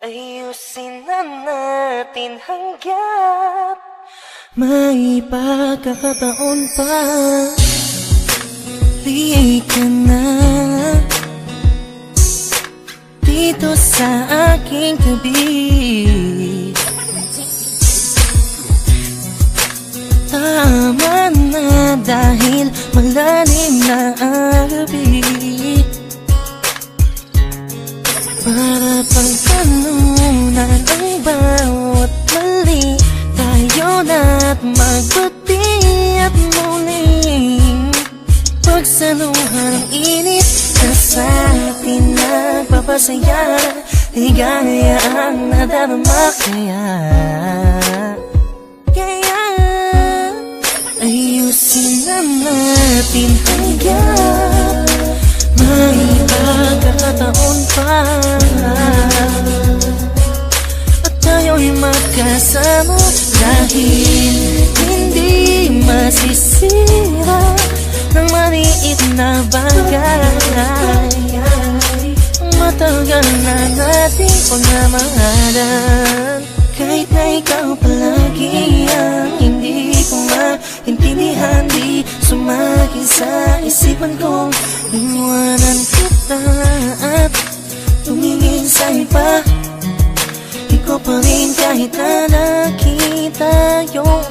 Ayusin na natin hanggat may pagkakataon pa. Di ka na dito sa aking tabi. Tama na dahil malalim na ang gabi. Para pagtanunan ang bawat mali, tayo na't magbati at muling pagsaluhan ang init na sa atin nagpapasaya. Ligaya ang nadarama kaya ayusin na natin hanggang may pagkakataon pa. At tayo'y magkasama dahil hindi masisira ng maliit na bagay. Matagal na nating pagmamahalan, kahit na ikaw palagi ang hindi ko maintindihan. Di sumagi sa isipan kong iwanan kita at tumingin sa iba. Ikaw pa rin kahit na nakita yung